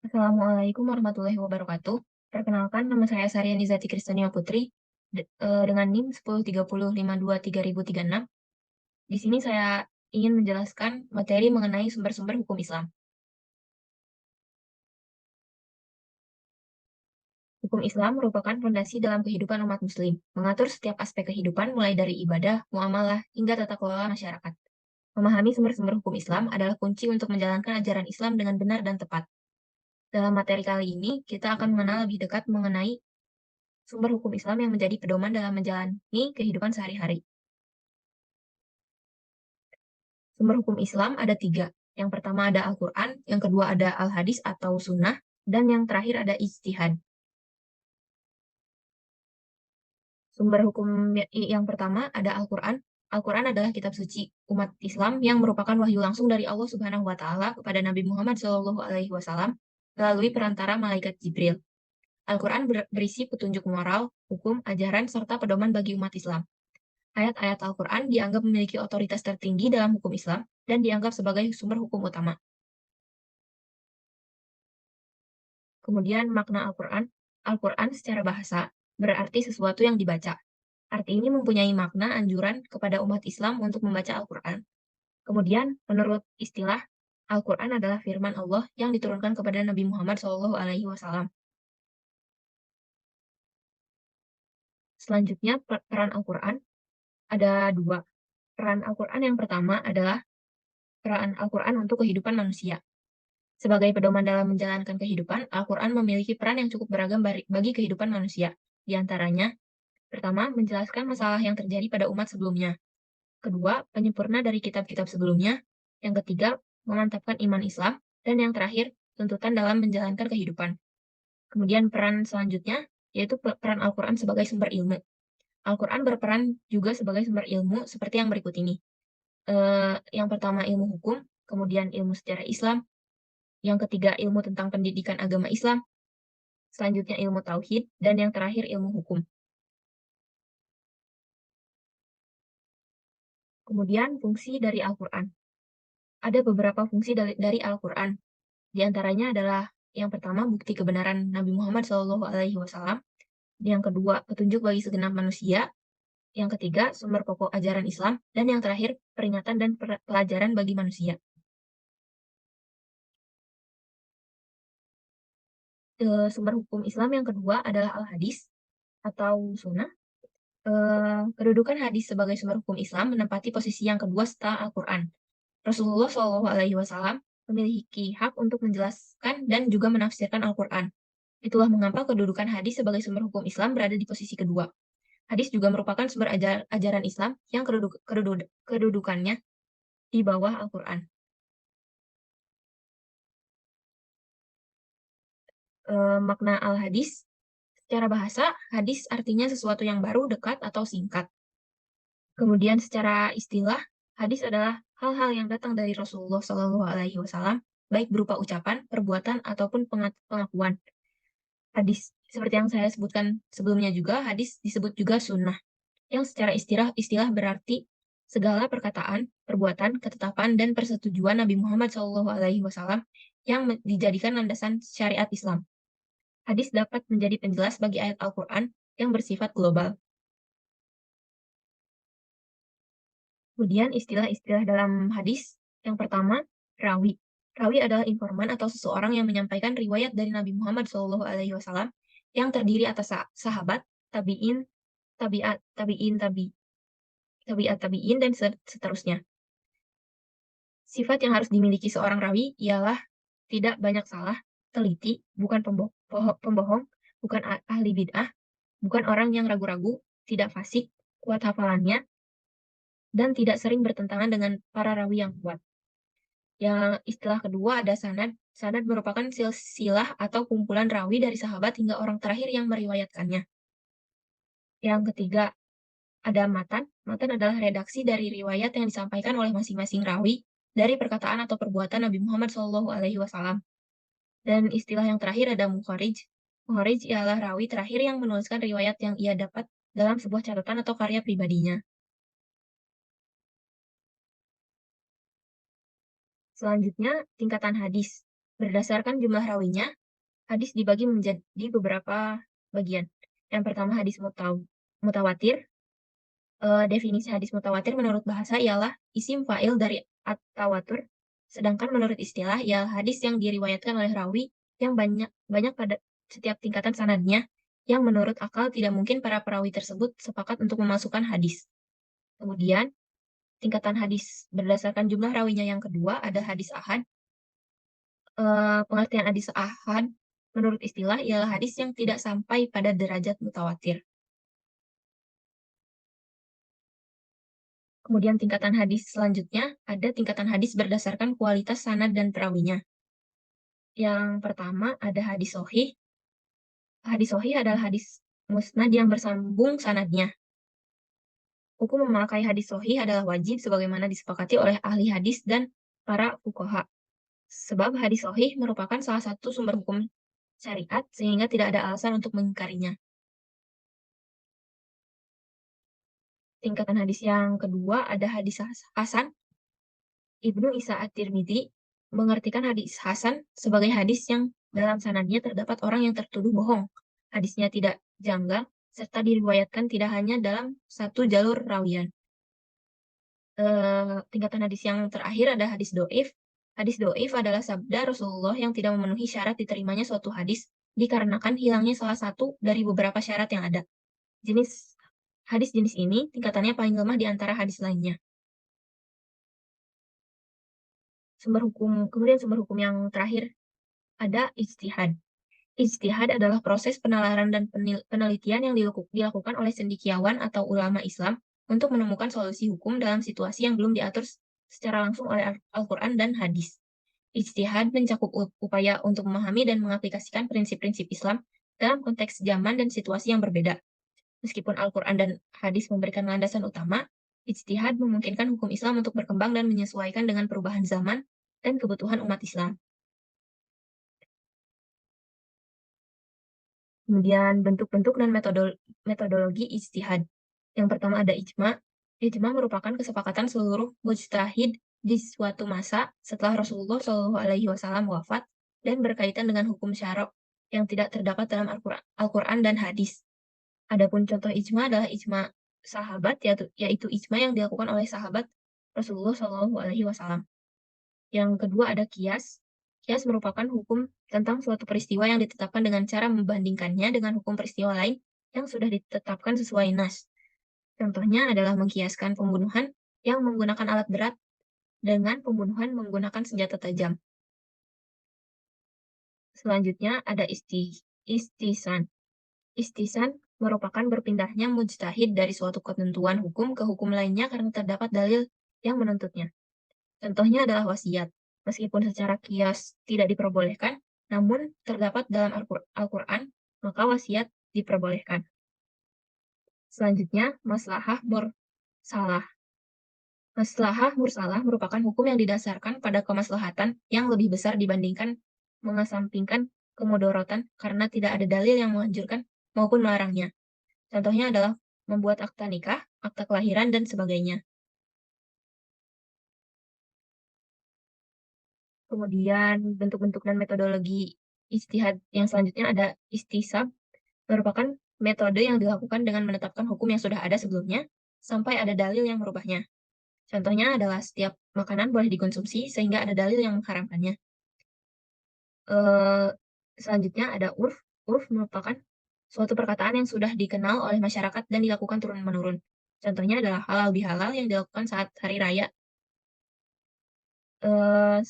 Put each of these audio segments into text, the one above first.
Assalamualaikum warahmatullahi wabarakatuh. Perkenalkan, nama saya Saryani Zati Kristania Putri, dengan NIM 1030523036. Di sini saya ingin menjelaskan materi mengenai sumber-sumber hukum Islam. Hukum Islam merupakan fondasi dalam kehidupan umat Muslim, mengatur setiap aspek kehidupan mulai dari ibadah, muamalah, hingga tata kelola masyarakat. Memahami sumber-sumber hukum Islam adalah kunci untuk menjalankan ajaran Islam dengan benar dan tepat. Dalam materi kali ini, kita akan mengenal lebih dekat mengenai sumber hukum Islam yang menjadi pedoman dalam menjalani kehidupan sehari-hari. Sumber hukum Islam ada tiga. Yang pertama ada Al-Quran, yang kedua ada Al-Hadis atau Sunnah, dan yang terakhir ada Ijtihad. Sumber hukum yang pertama ada Al-Quran. Al-Quran adalah kitab suci umat Islam yang merupakan wahyu langsung dari Allah Subhanahu wa Ta'ala kepada Nabi Muhammad SAW melalui perantara malaikat Jibril. Al-Quran berisi petunjuk moral, hukum, ajaran, serta pedoman bagi umat Islam. Ayat-ayat Al-Quran dianggap memiliki otoritas tertinggi dalam hukum Islam dan dianggap sebagai sumber hukum utama. Kemudian makna Al-Quran. Al-Quran secara bahasa berarti sesuatu yang dibaca. Arti ini mempunyai makna anjuran kepada umat Islam untuk membaca Al-Quran. Kemudian, menurut istilah, Al-Quran adalah firman Allah yang diturunkan kepada Nabi Muhammad SAW. Selanjutnya, peran Al-Quran ada dua. Peran Al-Quran yang pertama adalah peran Al-Quran untuk kehidupan manusia. Sebagai pedoman dalam menjalankan kehidupan, Al-Quran memiliki peran yang cukup beragam bagi kehidupan manusia. Di antaranya, pertama, menjelaskan masalah yang terjadi pada umat sebelumnya. Kedua, penyempurna dari kitab-kitab sebelumnya. Yang ketiga, memantapkan iman Islam. Dan yang terakhir, tuntutan dalam menjalankan kehidupan. Kemudian peran selanjutnya, yaitu peran Al-Quran sebagai sumber ilmu. Al-Quran berperan juga sebagai sumber ilmu seperti yang berikut ini. Yang pertama, ilmu hukum, kemudian ilmu sejarah Islam, yang ketiga ilmu tentang pendidikan agama Islam, selanjutnya ilmu tauhid, dan yang terakhir ilmu hukum. Kemudian fungsi dari Al-Quran. Ada beberapa fungsi dari Al-Quran. Di antaranya adalah yang pertama bukti kebenaran Nabi Muhammad SAW, yang kedua petunjuk bagi segenap manusia, yang ketiga sumber pokok ajaran Islam, dan yang terakhir peringatan dan pelajaran bagi manusia. Sumber hukum Islam yang kedua adalah Al-Hadis atau Sunnah. Kedudukan hadis sebagai sumber hukum Islam menempati posisi yang kedua setelah Al-Quran. Rasulullah SAW memiliki hak untuk menjelaskan dan juga menafsirkan Al-Quran. Itulah mengapa kedudukan hadis sebagai sumber hukum Islam berada di posisi kedua. Hadis juga merupakan sumber ajaran Islam yang kedudukannya di bawah Al-Quran. Makna Al-Hadis. Secara bahasa, hadis artinya sesuatu yang baru, dekat, atau singkat. Kemudian secara istilah, hadis adalah hal-hal yang datang dari Rasulullah SAW, baik berupa ucapan, perbuatan, ataupun pengakuan. Hadis, seperti yang saya sebutkan sebelumnya juga, hadis disebut juga sunnah, yang secara istilah berarti segala perkataan, perbuatan, ketetapan, dan persetujuan Nabi Muhammad SAW yang dijadikan landasan syariat Islam. Hadis dapat menjadi penjelas bagi ayat Al-Quran yang bersifat global. Kemudian istilah-istilah dalam hadis, yang pertama, rawi. Rawi adalah informan atau seseorang yang menyampaikan riwayat dari Nabi Muhammad SAW yang terdiri atas sahabat, tabi'in, tabi'in, dan seterusnya. Sifat yang harus dimiliki seorang rawi ialah tidak banyak salah, teliti, bukan pembohong, bukan ahli bid'ah, bukan orang yang ragu-ragu, tidak fasik, kuat hafalannya, dan tidak sering bertentangan dengan para rawi yang kuat. Yang istilah kedua ada sanad. Sanad merupakan silsilah atau kumpulan rawi dari sahabat hingga orang terakhir yang meriwayatkannya. Yang ketiga ada matan. Matan adalah redaksi dari riwayat yang disampaikan oleh masing-masing rawi dari perkataan atau perbuatan Nabi Muhammad SAW. Dan istilah yang terakhir ada mukharij. Mukharij ialah rawi terakhir yang menuliskan riwayat yang ia dapat dalam sebuah catatan atau karya pribadinya. Selanjutnya, tingkatan hadis. Berdasarkan jumlah rawinya, Hadis dibagi menjadi beberapa bagian. Yang pertama hadis mutawatir. Definisi hadis mutawatir menurut bahasa ialah isim fa'il dari at-tawatur, sedangkan menurut istilah ialah hadis yang diriwayatkan oleh rawi yang banyak banyak pada setiap tingkatan sanadnya, yang menurut akal tidak mungkin para perawi tersebut sepakat untuk memasukkan hadis. Kemudian, tingkatan hadis berdasarkan jumlah rawinya yang kedua ada hadis ahad. Pengertian hadis ahad menurut istilah ialah hadis yang tidak sampai pada derajat mutawatir. Kemudian tingkatan hadis selanjutnya ada tingkatan hadis berdasarkan kualitas sanad dan perawinya. Yang pertama ada hadis sahih. Hadis sahih adalah hadis musnad yang bersambung sanadnya. Hukum memakai hadis sahih adalah wajib sebagaimana disepakati oleh ahli hadis dan para fuqaha. Sebab hadis sahih merupakan salah satu sumber hukum syariat sehingga tidak ada alasan untuk mengingkarinya. Tingkatan hadis yang kedua ada hadis hasan. Ibnu Isa At-Tirmidzi mengartikan hadis hasan sebagai hadis yang dalam sanadnya terdapat orang yang tertuduh bohong. Hadisnya tidak janggal, serta diriwayatkan tidak hanya dalam satu jalur rawian. Tingkatan hadis yang terakhir ada hadis doif. Hadis doif adalah sabda Rasulullah yang tidak memenuhi syarat diterimanya suatu hadis dikarenakan hilangnya salah satu dari beberapa syarat yang ada. Hadis jenis ini tingkatannya paling lemah di antara hadis lainnya. Kemudian sumber hukum yang terakhir ada ijtihad. Ijtihad adalah proses penalaran dan penelitian yang dilakukan oleh cendekiawan atau ulama Islam untuk menemukan solusi hukum dalam situasi yang belum diatur secara langsung oleh Al-Quran dan hadis. Ijtihad mencakup upaya untuk memahami dan mengaplikasikan prinsip-prinsip Islam dalam konteks zaman dan situasi yang berbeda. Meskipun Al-Quran dan hadis memberikan landasan utama, ijtihad memungkinkan hukum Islam untuk berkembang dan menyesuaikan dengan perubahan zaman dan kebutuhan umat Islam. Kemudian bentuk-bentuk dan metodologi ijtihad. Yang pertama ada ijma. Ijma merupakan kesepakatan seluruh mujtahid di suatu masa setelah Rasulullah SAW wafat dan berkaitan dengan hukum syara' yang tidak terdapat dalam Al-Quran dan hadis. Adapun contoh ijma adalah ijma sahabat, yaitu ijma yang dilakukan oleh sahabat Rasulullah SAW. Yang kedua ada kias. Kias merupakan hukum tentang suatu peristiwa yang ditetapkan dengan cara membandingkannya dengan hukum peristiwa lain yang sudah ditetapkan sesuai nas. Contohnya adalah mengkiaskan pembunuhan yang menggunakan alat berat dengan pembunuhan menggunakan senjata tajam. Selanjutnya ada istisan. Istisan merupakan berpindahnya mujtahid dari suatu ketentuan hukum ke hukum lainnya karena terdapat dalil yang menuntutnya. Contohnya adalah wasiat. Meskipun secara kias tidak diperbolehkan, namun terdapat dalam Al-Quran, maka wasiat diperbolehkan. Selanjutnya, maslahah mursalah. Maslahah mursalah merupakan hukum yang didasarkan pada kemaslahatan yang lebih besar dibandingkan mengesampingkan kemudorotan karena tidak ada dalil yang menganjurkan maupun melarangnya. Contohnya adalah membuat akta nikah, akta kelahiran, dan sebagainya. Kemudian bentuk-bentuk dan metodologi ijtihad yang selanjutnya ada istisab, merupakan metode yang dilakukan dengan menetapkan hukum yang sudah ada sebelumnya sampai ada dalil yang merubahnya. Contohnya adalah setiap makanan boleh dikonsumsi sehingga ada dalil yang mengharamkannya. Eh, Selanjutnya ada urf. Urf merupakan suatu perkataan yang sudah dikenal oleh masyarakat dan dilakukan turun-menurun. Contohnya adalah halal bihalal yang dilakukan saat hari raya. Eh,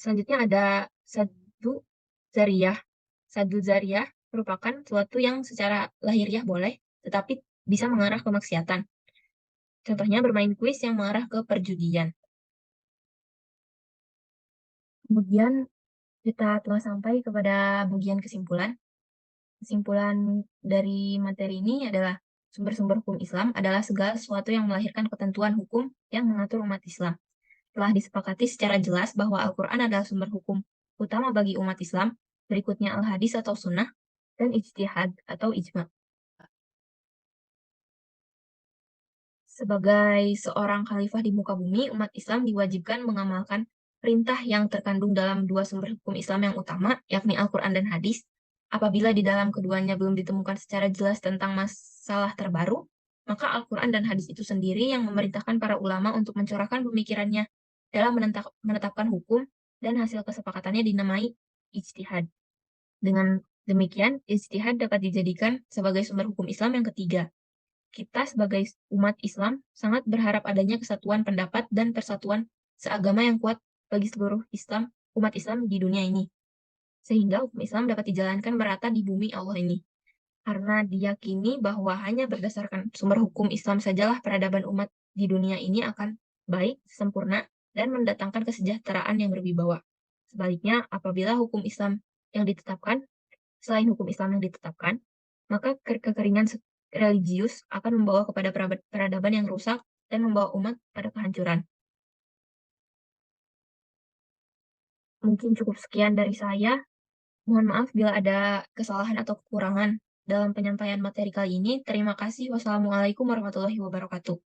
Selanjutnya ada sadu zariyah. Sadu zariyah merupakan suatu yang secara lahiriah boleh, tetapi bisa mengarah ke maksiatan. Contohnya bermain kuis yang mengarah ke perjudian. Kemudian kita telah sampai kepada bagian kesimpulan. Kesimpulan dari materi ini adalah sumber-sumber hukum Islam adalah segala sesuatu yang melahirkan ketentuan hukum yang mengatur umat Islam. Telah disepakati secara jelas bahwa Al-Quran adalah sumber hukum utama bagi umat Islam, berikutnya Al-Hadis atau Sunnah, dan Ijtihad atau Ijma. Sebagai seorang khalifah di muka bumi, umat Islam diwajibkan mengamalkan perintah yang terkandung dalam dua sumber hukum Islam yang utama, yakni Al-Quran dan hadis, apabila di dalam keduanya belum ditemukan secara jelas tentang masalah terbaru, maka Al-Quran dan hadis itu sendiri yang memerintahkan para ulama untuk mencurahkan pemikirannya dalam menetapkan hukum, dan hasil kesepakatannya dinamai ijtihad. Dengan demikian, ijtihad dapat dijadikan sebagai sumber hukum Islam yang ketiga. Kita sebagai umat Islam sangat berharap adanya kesatuan pendapat dan persatuan seagama yang kuat bagi seluruh umat Islam di dunia ini, sehingga hukum Islam dapat dijalankan merata di bumi Allah ini. Karena diyakini bahwa hanya berdasarkan sumber hukum Islam sajalah peradaban umat di dunia ini akan baik, sempurna, dan mendatangkan kesejahteraan yang berwibawa. Sebaliknya, apabila hukum Islam yang ditetapkan, selain hukum Islam yang ditetapkan, maka kekeringan religius akan membawa kepada peradaban yang rusak dan membawa umat pada kehancuran. Mungkin cukup sekian dari saya. Mohon maaf bila ada kesalahan atau kekurangan dalam penyampaian materi kali ini. Terima kasih. Wassalamualaikum warahmatullahi wabarakatuh.